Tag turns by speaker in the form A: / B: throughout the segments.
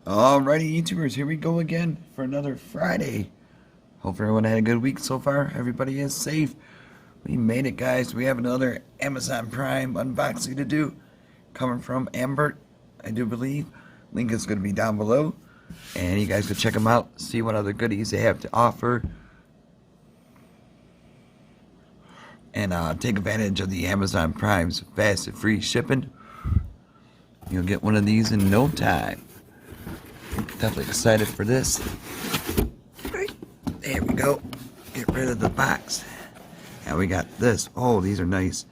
A: Alrighty, YouTubers, here we go again for another Friday. Hope everyone had a good week so far. Everybody is safe. We made it, guys. We have another Amazon Prime unboxing to do. Coming from Ambaret, I do believe. Link is going to be down below. And you guys can check them out, see what other goodies they have to offer. And take advantage of the Amazon Prime's fast and free shipping. You'll get one of these in no time. Definitely excited for this. There we go. Get rid of the box. And we got this. Oh, these are nice.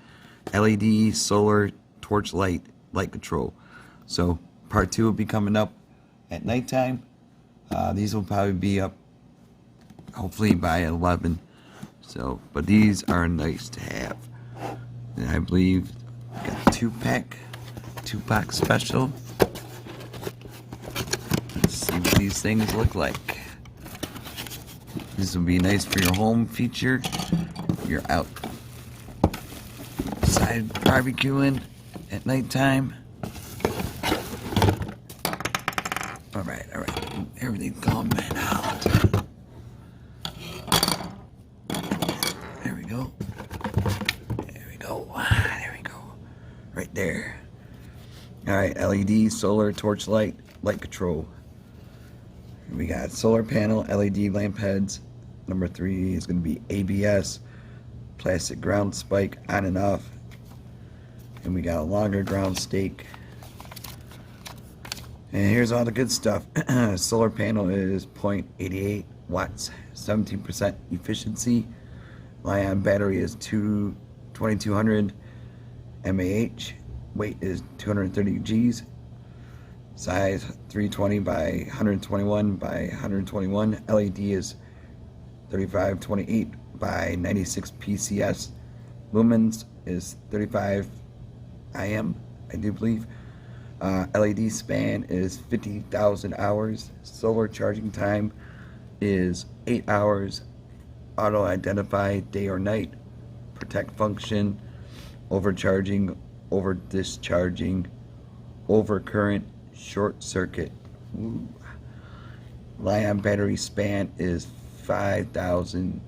A: LED solar torch light control. So part 2 will be coming up at nighttime. These will probably be up hopefully by 11. So, but these are nice to have. And I believe we got a 2-box special. Let's see what these things look like. This will be nice for your home feature. You're outside barbecuing at nighttime. Alright. Everything's coming out. There we go. There we go. Right there. Alright, LED solar torch light control. We got solar panel, LED lamp heads. Number 3 is going to be ABS, plastic ground spike on and off. And we got a longer ground stake. And here's all the good stuff. Solar panel is 0.88 watts, 17% efficiency. Li-ion battery is 2200 mAh. Weight is 230 Gs. Size 320 by 121 by 121. LED is 3528 by 96 PCS. Lumens is 35 IM, I do believe. LED span is 50,000 hours. Solar charging time is 8 hours. Auto identify day or night. Protect function. Overcharging, over discharging, overcurrent, short circuit. Ooh. Li-ion battery span is 5,000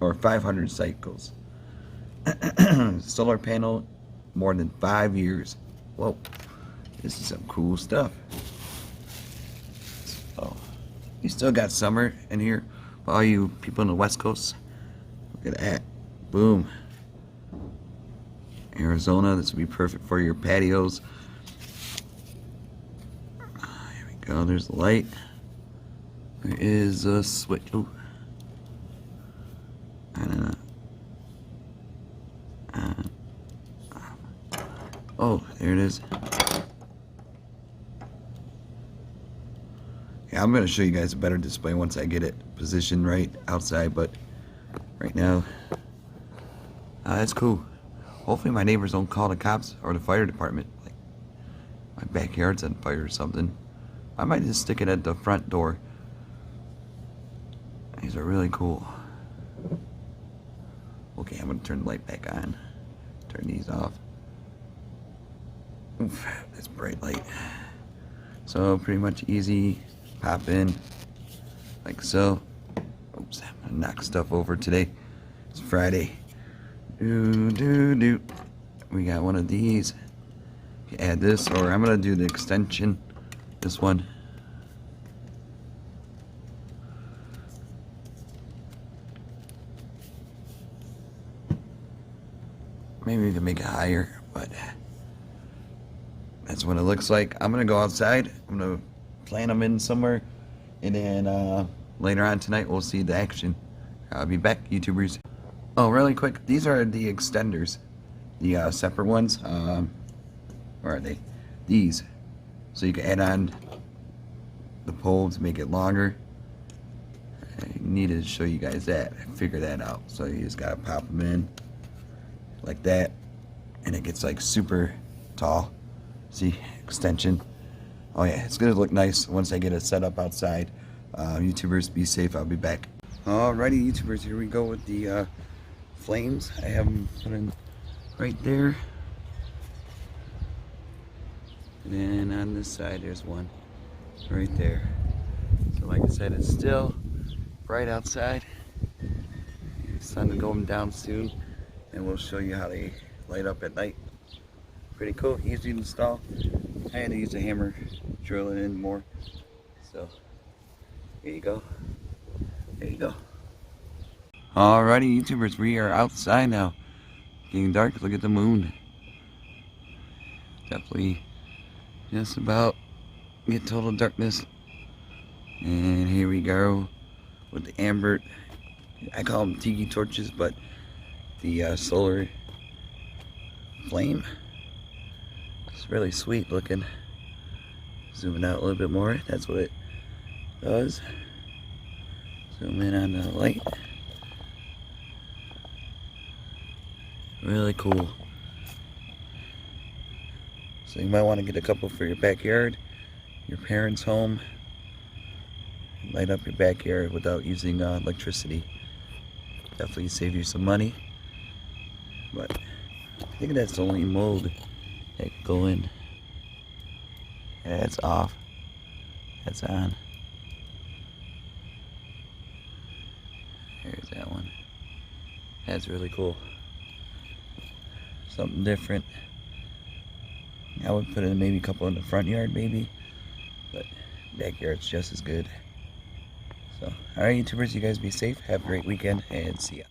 A: or 500 cycles. Solar panel, more than 5 years. Whoa, this is some cool stuff. So, you still got summer in here for all you people in the West Coast. Look at that. Boom. Arizona, this would be perfect for your patios. Here we go, there's the light. There is a switch. Oh, I don't know. Oh, there it is. Yeah, I'm going to show you guys a better display once I get it positioned right outside, but right now, that's cool. Hopefully my neighbors don't call the cops or the fire department. Like, my backyard's on fire or something. I might just stick it at the front door. These are really cool. Okay, I'm going to turn the light back on. Turn these off. Oof, that's bright light. So pretty much easy. Pop in like so. Oops, I'm going to knock stuff over today. It's Friday. We got one of these. You add this, or I'm gonna do the extension. This one. Maybe we can make it higher, but that's what it looks like. I'm gonna go outside. I'm gonna plant them in somewhere, and then later on tonight we'll see the action. I'll be back, YouTubers. Oh, really quick, these are the extenders, the separate ones. Where are they? These. So you can add on the pole to make it longer. I needed to show you guys that. Figure that out. So you just gotta pop them in like that, and it gets like super tall. See, extension. Oh yeah, it's gonna look nice once I get it set up outside. YouTubers, be safe. I'll be back. Alrighty, YouTubers, here we go with the flames. I have them put in right there. And then on this side there's one. right there. So like I said, it's still bright outside. The sun is going down soon, and we'll show you how they light up at night. Pretty cool, easy to install. I had to use a hammer, drill it in more. So here you go. There you go. Alrighty, YouTubers, we are outside now. Getting dark. Look at the moon. Definitely just about get total darkness. And here we go with the Ambaret. I call them tiki torches, but the solar flame. It's really sweet looking. Zooming out a little bit more. That's what it does. Zoom in on the light. Really cool. So you might want to get a couple for your backyard, your parents' home. Light up your backyard without using electricity. Definitely save you some money. But I think that's the only mode that can go in. Yeah, that's off. That's on. Here's that one. That's really cool. Something different. I would put in maybe a couple in the front yard, maybe. But backyard's just as good. So, alright, YouTubers, you guys be safe. Have a great weekend, and see ya.